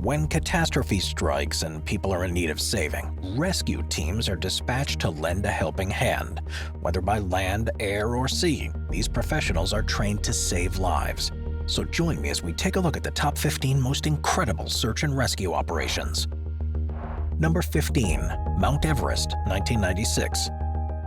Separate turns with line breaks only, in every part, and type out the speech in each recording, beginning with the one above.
When catastrophe strikes and people are in need of saving, rescue teams are dispatched to lend a helping hand. Whether by land, air, or sea, these professionals are trained to save lives. So join me as we take a look at the top 15 most incredible search and rescue operations. Number 15. Mount Everest, 1996.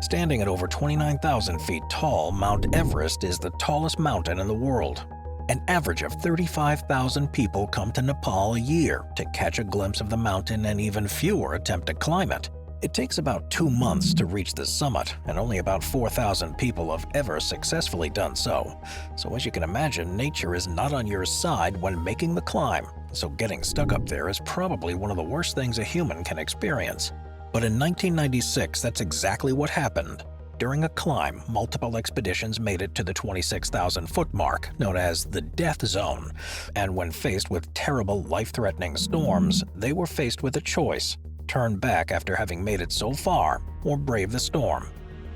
Standing at over 29,000 feet tall, Mount Everest is the tallest mountain in the world. An average of 35,000 people come to Nepal a year to catch a glimpse of the mountain, and even fewer attempt to climb it. It takes about 2 months to reach the summit, and only about 4,000 people have ever successfully done so. So as you can imagine, nature is not on your side when making the climb, so getting stuck up there is probably one of the worst things a human can experience. But in 1996, that's exactly what happened. During a climb, multiple expeditions made it to the 26,000-foot mark, known as the death zone. And when faced with terrible, life-threatening storms, they were faced with a choice: turn back after having made it so far, or brave the storm.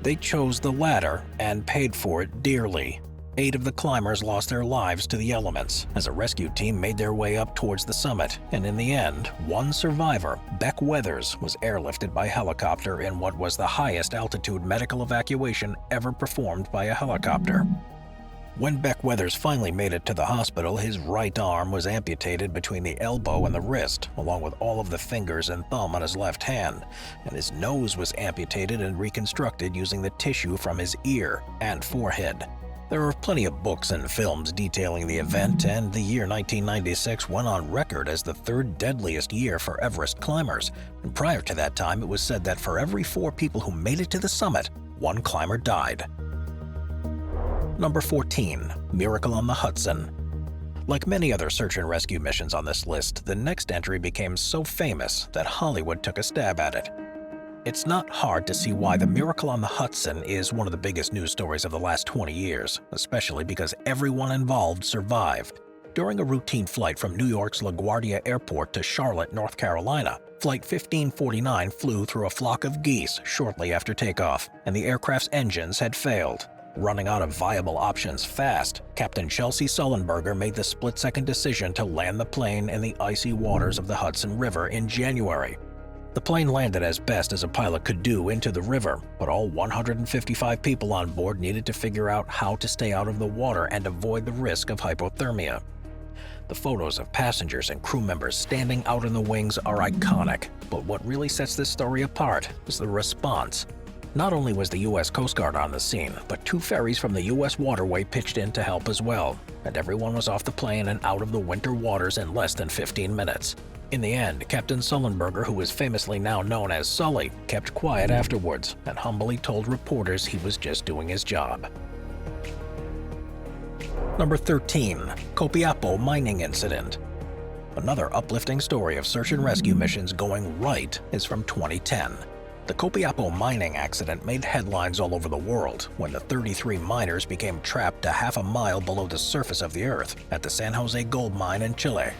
They chose the latter and paid for it dearly. 8 of the climbers lost their lives to the elements as a rescue team made their way up towards the summit, and in the end, one survivor, Beck Weathers, was airlifted by helicopter in what was the highest altitude medical evacuation ever performed by a helicopter. When Beck Weathers finally made it to the hospital, his right arm was amputated between the elbow and the wrist, along with all of the fingers and thumb on his left hand, and his nose was amputated and reconstructed using the tissue from his ear and forehead. There are plenty of books and films detailing the event, and the year 1996 went on record as the 3rd deadliest year for Everest climbers. And prior to that time, it was said that for every 4 people who made it to the summit, 1 climber died. Number 14. Miracle on the Hudson. Like many other search and rescue missions on this list, the next entry became so famous that Hollywood took a stab at it. It's not hard to see why the Miracle on the Hudson is one of the biggest news stories of the last 20 years, especially because everyone involved survived. During a routine flight from New York's LaGuardia Airport to Charlotte, North Carolina, Flight 1549 flew through a flock of geese shortly after takeoff, and the aircraft's engines had failed. Running out of viable options fast, Captain Chelsea Sullenberger made the split-second decision to land the plane in the icy waters of the Hudson River in January. The plane landed as best as a pilot could do into the river, but all 155 people on board needed to figure out how to stay out of the water and avoid the risk of hypothermia. The photos of passengers and crew members standing out in the wings are iconic, but what really sets this story apart is the response. Not only was the U.S. Coast Guard on the scene, but 2 ferries from the U.S. waterway pitched in to help as well, and everyone was off the plane and out of the winter waters in less than 15 minutes. In the end, Captain Sullenberger, who is famously now known as Sully, kept quiet afterwards and humbly told reporters he was just doing his job. Number 13. Copiapo Mining Incident. Another uplifting story of search and rescue missions going right is from 2010. The Copiapo mining accident made headlines all over the world when the 33 miners became trapped a half a mile below the surface of the earth at the San Jose gold mine in Chile.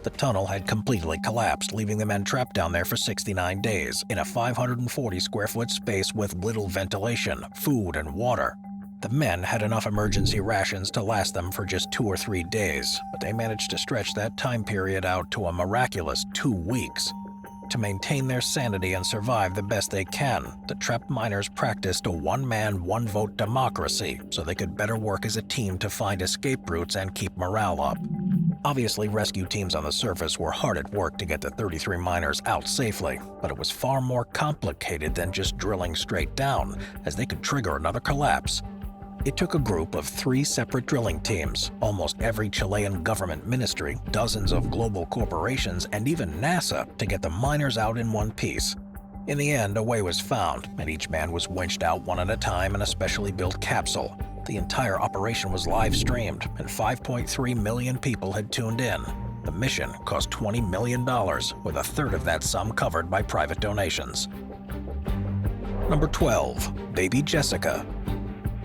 The tunnel had completely collapsed, leaving the men trapped down there for 69 days in a 540-square-foot space with little ventilation, food, and water. The men had enough emergency rations to last them for just 2 or 3 days, but they managed to stretch that time period out to a miraculous 2 weeks. To maintain their sanity and survive the best they can, the trapped miners practiced a one-man, one-vote democracy so they could better work as a team to find escape routes and keep morale up. Obviously, rescue teams on the surface were hard at work to get the 33 miners out safely, but it was far more complicated than just drilling straight down, as they could trigger another collapse. It took a group of 3 separate drilling teams, almost every Chilean government ministry, dozens of global corporations, and even NASA to get the miners out in one piece. In the end, a way was found, and each man was winched out one at a time in a specially built capsule. The entire operation was live-streamed, and 5.3 million people had tuned in. The mission cost $20 million, with a third of that sum covered by private donations. Number 12. Baby Jessica.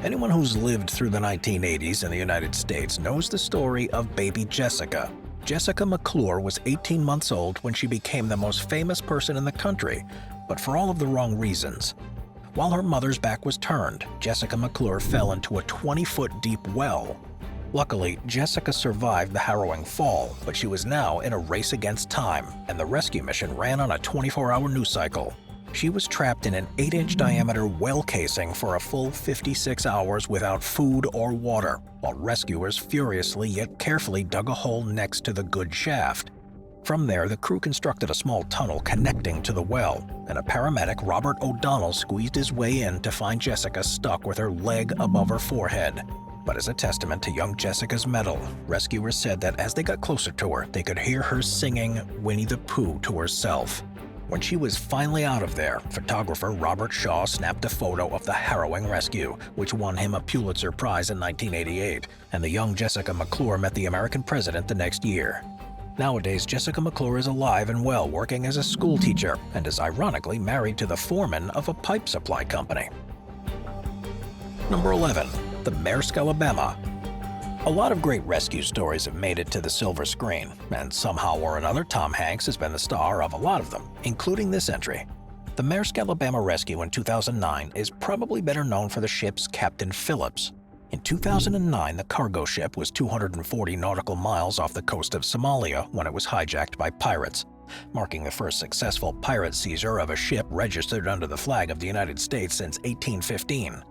Anyone who's lived through the 1980s in the United States knows the story of baby Jessica. Jessica McClure was 18 months old when she became the most famous person in the country, but for all of the wrong reasons. While her mother's back was turned, Jessica McClure fell into a 20-foot deep well. Luckily, Jessica survived the harrowing fall, but she was now in a race against time, and the rescue mission ran on a 24-hour news cycle. She was trapped in an 8-inch diameter well casing for a full 56 hours without food or water, while rescuers furiously yet carefully dug a hole next to the good shaft. From there, the crew constructed a small tunnel connecting to the well, and a paramedic, Robert O'Donnell, squeezed his way in to find Jessica stuck with her leg above her forehead. But as a testament to young Jessica's mettle, rescuers said that as they got closer to her, they could hear her singing Winnie the Pooh to herself. When she was finally out of there, photographer Robert Shaw snapped a photo of the harrowing rescue, which won him a Pulitzer Prize in 1988, and the young Jessica McClure met the American president the next year. Nowadays, Jessica McClure is alive and well, working as a school teacher, and is ironically married to the foreman of a pipe supply company. Number 11. The Maersk Alabama. A lot of great rescue stories have made it to the silver screen, and somehow or another Tom Hanks has been the star of a lot of them, including this entry. The Maersk Alabama rescue in 2009 is probably better known for the ship's Captain Phillips. In 2009, the cargo ship was 240 nautical miles off the coast of Somalia when it was hijacked by pirates, marking the first successful pirate seizure of a ship registered under the flag of the United States since 1815.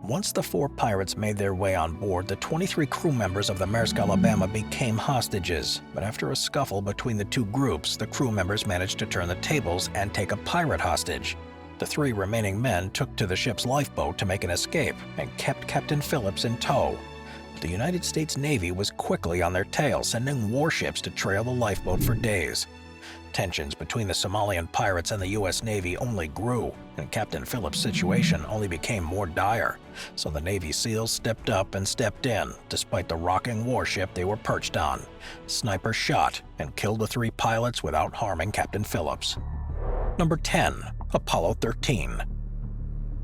Once the 4 pirates made their way on board, the 23 crew members of the Maersk Alabama became hostages, but after a scuffle between the 2 groups, the crew members managed to turn the tables and take a pirate hostage. The 3 remaining men took to the ship's lifeboat to make an escape and kept Captain Phillips in tow. But the United States Navy was quickly on their tail, sending warships to trail the lifeboat for days. Tensions between the Somalian pirates and the U.S. Navy only grew, and Captain Phillips' situation only became more dire. So the Navy SEALs stepped up and stepped in, despite the rocking warship they were perched on. Snipers shot and killed the 3 pilots without harming Captain Phillips. Number 10. Apollo 13.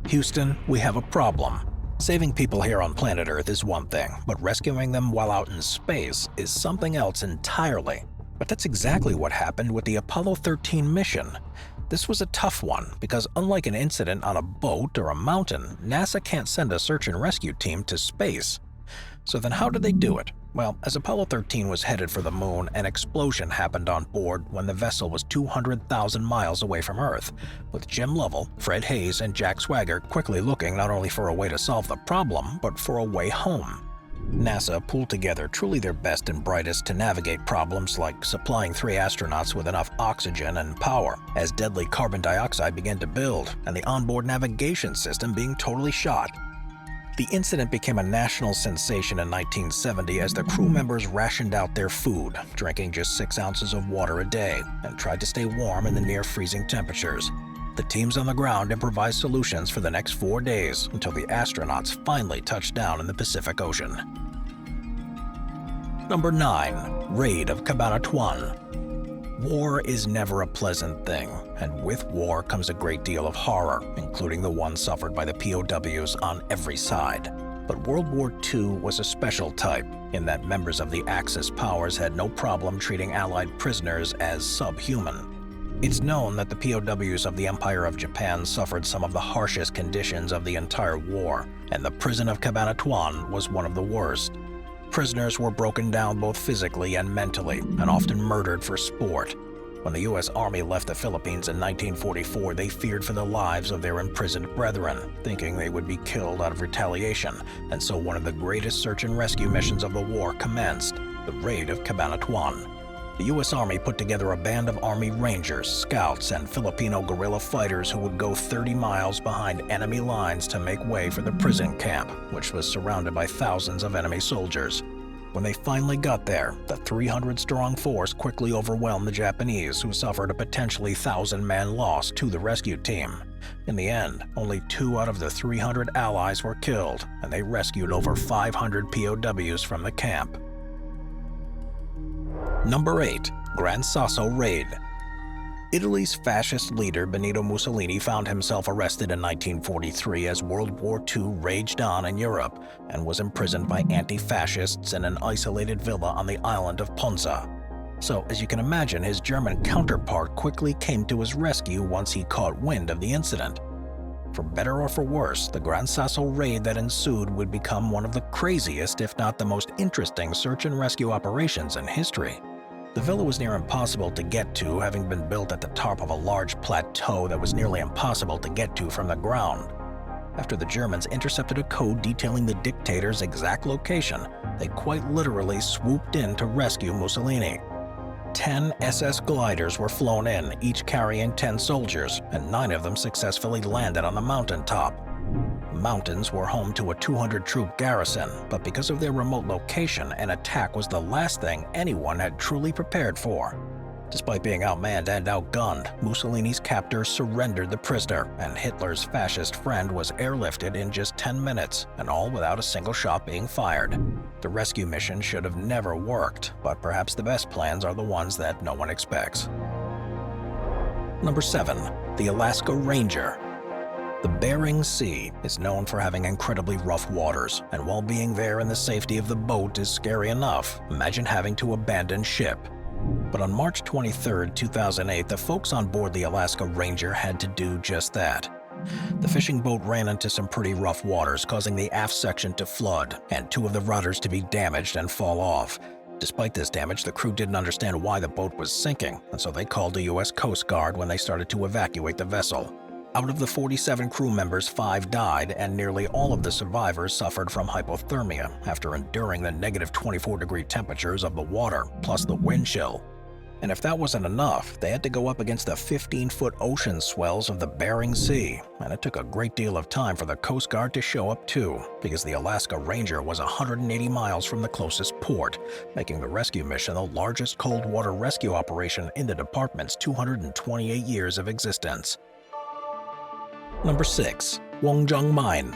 Houston, we have a problem. Saving people here on planet Earth is one thing, but rescuing them while out in space is something else entirely. But that's exactly what happened with the Apollo 13 mission. This was a tough one because unlike an incident on a boat or a mountain, NASA can't send a search and rescue team to space. So then how did they do it? Well, as Apollo 13 was headed for the moon, an explosion happened on board when the vessel was 200,000 miles away from Earth, with Jim Lovell, Fred Hayes, and Jack Swigert quickly looking not only for a way to solve the problem, but for a way home. NASA pulled together truly their best and brightest to navigate problems like supplying 3 astronauts with enough oxygen and power as deadly carbon dioxide began to build, and the onboard navigation system being totally shot. The incident became a national sensation in 1970 as the crew members rationed out their food, drinking just 6 ounces of water a day, and tried to stay warm in the near-freezing temperatures. The teams on the ground improvised solutions for the next 4 days until the astronauts finally touched down in the Pacific Ocean. Number 9. Raid of Cabanatuan. War is never a pleasant thing, and with war comes a great deal of horror, including the one suffered by the POWs on every side. But World War II was a special type, in that members of the Axis powers had no problem treating Allied prisoners as subhuman. It's known that the POWs of the Empire of Japan suffered some of the harshest conditions of the entire war, and the prison of Cabanatuan was one of the worst. Prisoners were broken down both physically and mentally, and often murdered for sport. When the U.S. Army left the Philippines in 1944, they feared for the lives of their imprisoned brethren, thinking they would be killed out of retaliation, and so one of the greatest search and rescue missions of the war commenced, the Raid of Cabanatuan. The U.S. Army put together a band of Army Rangers, Scouts, and Filipino guerrilla fighters who would go 30 miles behind enemy lines to make way for the prison camp, which was surrounded by thousands of enemy soldiers. When they finally got there, the 300-strong force quickly overwhelmed the Japanese, who suffered a potentially 1,000-man loss to the rescue team. In the end, only 2 out of the 300 allies were killed, and they rescued over 500 POWs from the camp. Number 8. Gran Sasso Raid. Italy's fascist leader Benito Mussolini found himself arrested in 1943 as World War II raged on in Europe and was imprisoned by anti-fascists in an isolated villa on the island of Ponza. So, as you can imagine, his German counterpart quickly came to his rescue once he caught wind of the incident. For better or for worse, the Gran Sasso raid that ensued would become one of the craziest, if not the most interesting, search and rescue operations in history. The villa was near impossible to get to, having been built at the top of a large plateau that was nearly impossible to get to from the ground. After the Germans intercepted a code detailing the dictator's exact location, they quite literally swooped in to rescue Mussolini. 10 SS gliders were flown in, each carrying 10 soldiers, and 9 of them successfully landed on the mountaintop. The mountains were home to a 200-troop garrison, but because of their remote location, an attack was the last thing anyone had truly prepared for. Despite being outmanned and outgunned, Mussolini's captors surrendered the prisoner, and Hitler's fascist friend was airlifted in just 10 minutes, and all without a single shot being fired. The rescue mission should have never worked, but perhaps the best plans are the ones that no one expects. Number 7. The Alaska Ranger. The Bering Sea is known for having incredibly rough waters, and while being there in the safety of the boat is scary enough, imagine having to abandon ship. But on March 23, 2008, the folks on board the Alaska Ranger had to do just that. The fishing boat ran into some pretty rough waters, causing the aft section to flood and 2 of the rudders to be damaged and fall off. Despite this damage, the crew didn't understand why the boat was sinking, and so they called the U.S. Coast Guard when they started to evacuate the vessel. Out of the 47 crew members, 5 died, and nearly all of the survivors suffered from hypothermia after enduring the negative 24-degree temperatures of the water, plus the wind chill. And if that wasn't enough, they had to go up against the 15-foot ocean swells of the Bering Sea, and it took a great deal of time for the Coast Guard to show up too, because the Alaska Ranger was 180 miles from the closest port, making the rescue mission the largest cold water rescue operation in the department's 228 years of existence. Number 6. Wong Mine.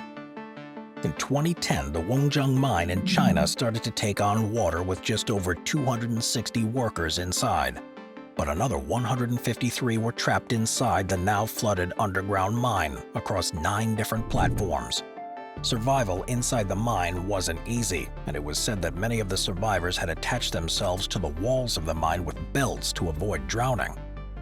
In 2010, the Wong mine in China started to take on water with just over 260 workers inside. But another 153 were trapped inside the now flooded underground mine across 9 different platforms. Survival inside the mine wasn't easy, and it was said that many of the survivors had attached themselves to the walls of the mine with belts to avoid drowning.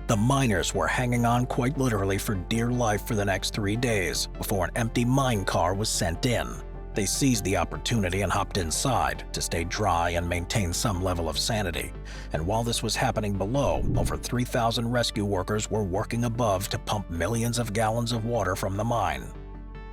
The miners were hanging on quite literally for dear life for the next 3 days before an empty mine car was sent in. They seized the opportunity and hopped inside to stay dry and maintain some level of sanity. And while this was happening below, over 3,000 rescue workers were working above to pump millions of gallons of water from the mine.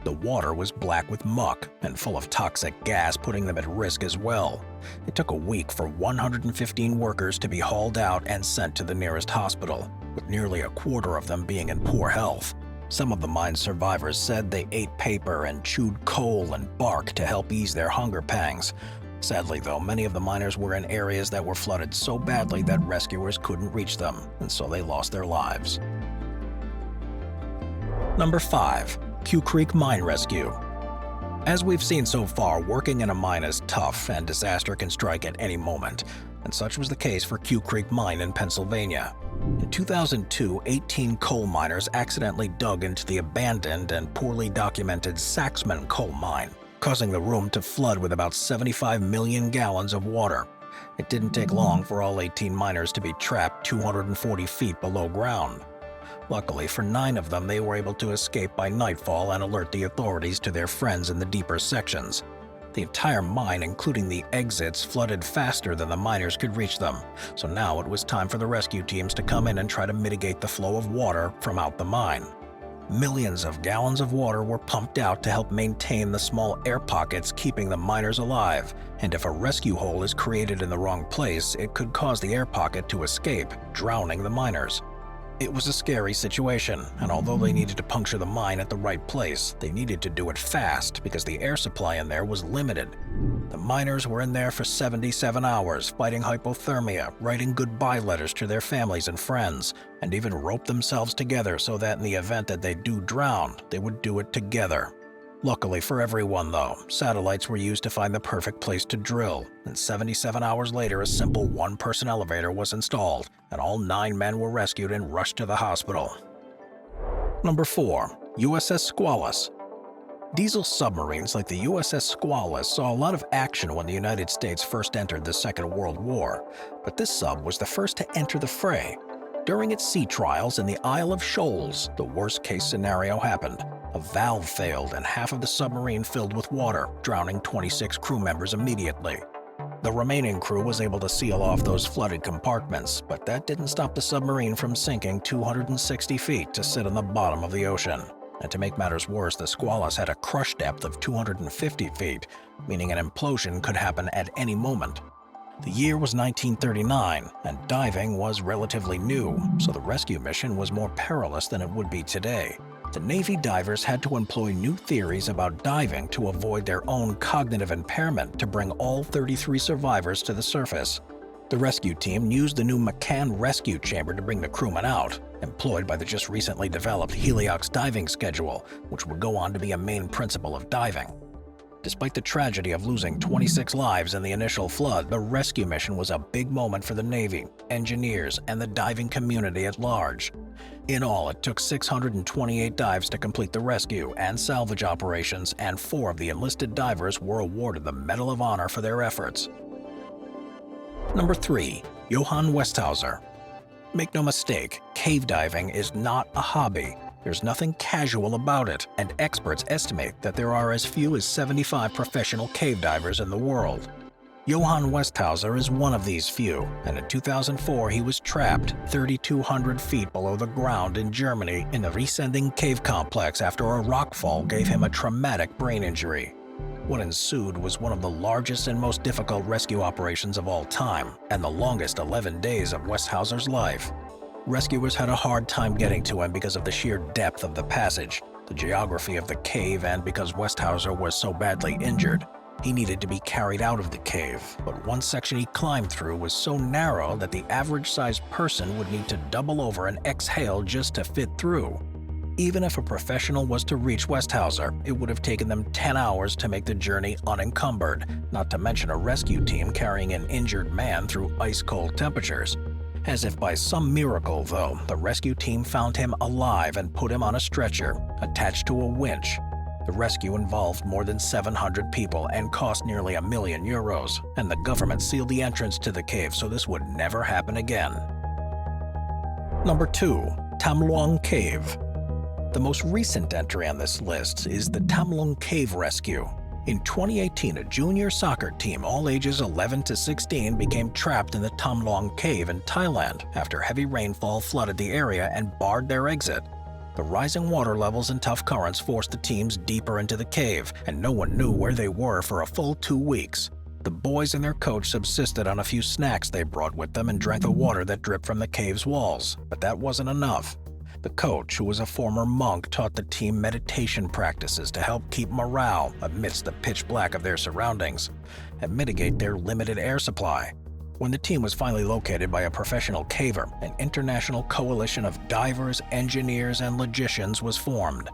The water was black with muck and full of toxic gas, putting them at risk as well. It took a week for 115 workers to be hauled out and sent to the nearest hospital, with nearly a quarter of them being in poor health. Some of the mine survivors said they ate paper and chewed coal and bark to help ease their hunger pangs. Sadly, though, many of the miners were in areas that were flooded so badly that rescuers couldn't reach them, and so they lost their lives. Number 5. Q Creek Mine Rescue. As we've seen so far, working in a mine is tough and disaster can strike at any moment, and such was the case for Q Creek Mine in Pennsylvania. In 2002, 18 coal miners accidentally dug into the abandoned and poorly documented Saxman coal mine, causing the room to flood with about 75 million gallons of water. It didn't take long for all 18 miners to be trapped 240 feet below ground. Luckily for 9 of them, they were able to escape by nightfall and alert the authorities to their friends in the deeper sections. The entire mine, including the exits, flooded faster than the miners could reach them, so now it was time for the rescue teams to come in and try to mitigate the flow of water from out the mine. Millions of gallons of water were pumped out to help maintain the small air pockets keeping the miners alive, and if a rescue hole is created in the wrong place, it could cause the air pocket to escape, drowning the miners. It was a scary situation, and although they needed to puncture the mine at the right place, they needed to do it fast because the air supply in there was limited. The miners were in there for 77 hours, fighting hypothermia, writing goodbye letters to their families and friends, and even roped themselves together so that in the event that they do drown, they would do it together. Luckily for everyone, though, satellites were used to find the perfect place to drill, and 77 hours later a simple 1-person elevator was installed, and all 9 men were rescued and rushed to the hospital. Number 4. USS Squallus. Diesel submarines like the USS Squallus saw a lot of action when the United States first entered the Second World War, but this sub was the first to enter the fray. During its sea trials in the Isle of Shoals, the worst-case scenario happened. A valve failed and half of the submarine filled with water, drowning 26 crew members immediately. The remaining crew was able to seal off those flooded compartments, but that didn't stop the submarine from sinking 260 feet to sit on the bottom of the ocean. And to make matters worse, the Squallus had a crush depth of 250 feet, meaning an implosion could happen at any moment. The year was 1939, and diving was relatively new, so the rescue mission was more perilous than it would be today. The Navy divers had to employ new theories about diving to avoid their own cognitive impairment to bring all 33 survivors to the surface. The rescue team used the new McCann rescue chamber to bring the crewmen out, employed by the just recently developed Heliox diving schedule, which would go on to be a main principle of diving. Despite the tragedy of losing 26 lives in the initial flood, the rescue mission was a big moment for the Navy, engineers, and the diving community at large. In all, it took 628 dives to complete the rescue and salvage operations, and 4 of the enlisted divers were awarded the Medal of Honor for their efforts. Number 3. Johann Westhauser. Make no mistake, cave diving is not a hobby. There's nothing casual about it, and experts estimate that there are as few as 75 professional cave divers in the world. Johann Westhauser is one of these few, and in 2004 he was trapped 3,200 feet below the ground in Germany in the Riesending cave complex after a rockfall gave him a traumatic brain injury. What ensued was one of the largest and most difficult rescue operations of all time, and the longest 11 days of Westhauser's life. Rescuers had a hard time getting to him because of the sheer depth of the passage, the geography of the cave, and because Westhauser was so badly injured. He needed to be carried out of the cave, but one section he climbed through was so narrow that the average-sized person would need to double over and exhale just to fit through. Even if a professional was to reach Westhauser, it would have taken them 10 hours to make the journey unencumbered, not to mention a rescue team carrying an injured man through ice-cold temperatures. As if by some miracle, though, the rescue team found him alive and put him on a stretcher, attached to a winch. The rescue involved more than 700 people and cost nearly €1 million, and the government sealed the entrance to the cave so this would never happen again. Number 2. Tamlong Cave. The most recent entry on this list is the Tamlong Cave Rescue. In 2018, a junior soccer team, all ages 11 to 16, became trapped in the Tamlong Cave in Thailand after heavy rainfall flooded the area and barred their exit. The rising water levels and tough currents forced the teams deeper into the cave, and no one knew where they were for a full 2 weeks. The boys and their coach subsisted on a few snacks they brought with them and drank the water that dripped from the cave's walls, but that wasn't enough. The coach, who was a former monk, taught the team meditation practices to help keep morale amidst the pitch black of their surroundings and mitigate their limited air supply. When the team was finally located by a professional caver, an international coalition of divers, engineers, and logicians was formed.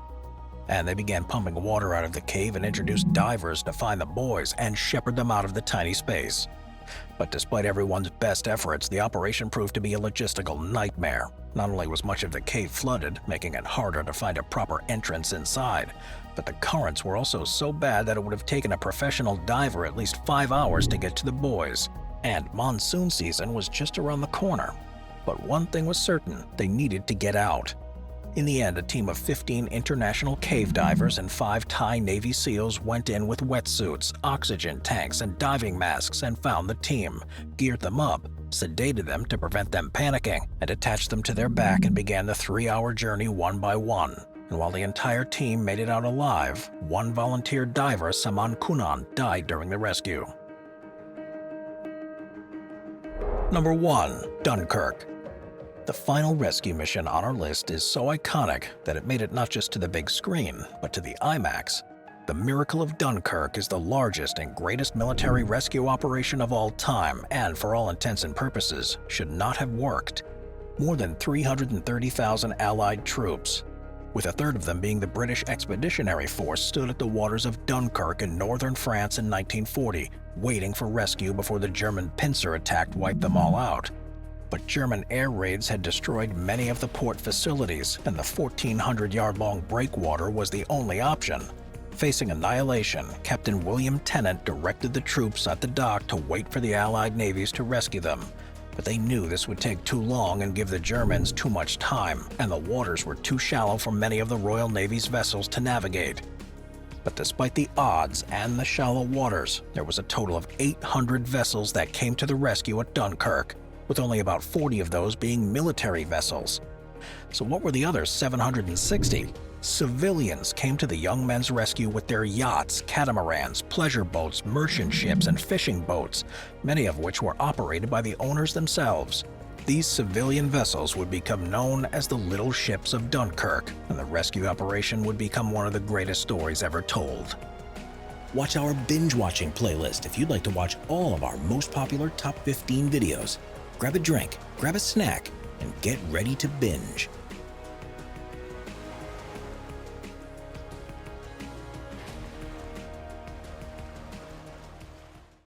And they began pumping water out of the cave and introduced divers to find the boys and shepherd them out of the tiny space. But despite everyone's best efforts, the operation proved to be a logistical nightmare. Not only was much of the cave flooded, making it harder to find a proper entrance inside, but the currents were also so bad that it would have taken a professional diver at least 5 hours to get to the boys. And monsoon season was just around the corner. But one thing was certain, they needed to get out. In the end, a team of 15 international cave divers and 5 Thai Navy SEALs went in with wetsuits, oxygen tanks, and diving masks and found the team, geared them up, sedated them to prevent them panicking, and attached them to their back and began the 3-hour journey one by one. And while the entire team made it out alive, one volunteer diver, Saman Kunan, died during the rescue. Number 1. Dunkirk. The final rescue mission on our list is so iconic that it made it not just to the big screen, but to the IMAX. The Miracle of Dunkirk is the largest and greatest military rescue operation of all time and, for all intents and purposes, should not have worked. More than 330,000 Allied troops, with a third of them being the British Expeditionary Force, stood at the waters of Dunkirk in northern France in 1940, waiting for rescue before the German pincer attack wiped them all out. But German air raids had destroyed many of the port facilities, and the 1,400-yard-long breakwater was the only option. Facing annihilation, Captain William Tennant directed the troops at the dock to wait for the Allied navies to rescue them. But they knew this would take too long and give the Germans too much time, and the waters were too shallow for many of the Royal Navy's vessels to navigate. But despite the odds and the shallow waters, there was a total of 800 vessels that came to the rescue at Dunkirk, with only about 40 of those being military vessels. So what were the other 760? Civilians came to the young men's rescue with their yachts, catamarans, pleasure boats, merchant ships, and fishing boats, many of which were operated by the owners themselves. These civilian vessels would become known as the Little Ships of Dunkirk, and the rescue operation would become one of the greatest stories ever told.
Watch our binge-watching playlist if you'd like to watch all of our most popular top 15 videos. Grab a drink, grab a snack, and get ready to binge.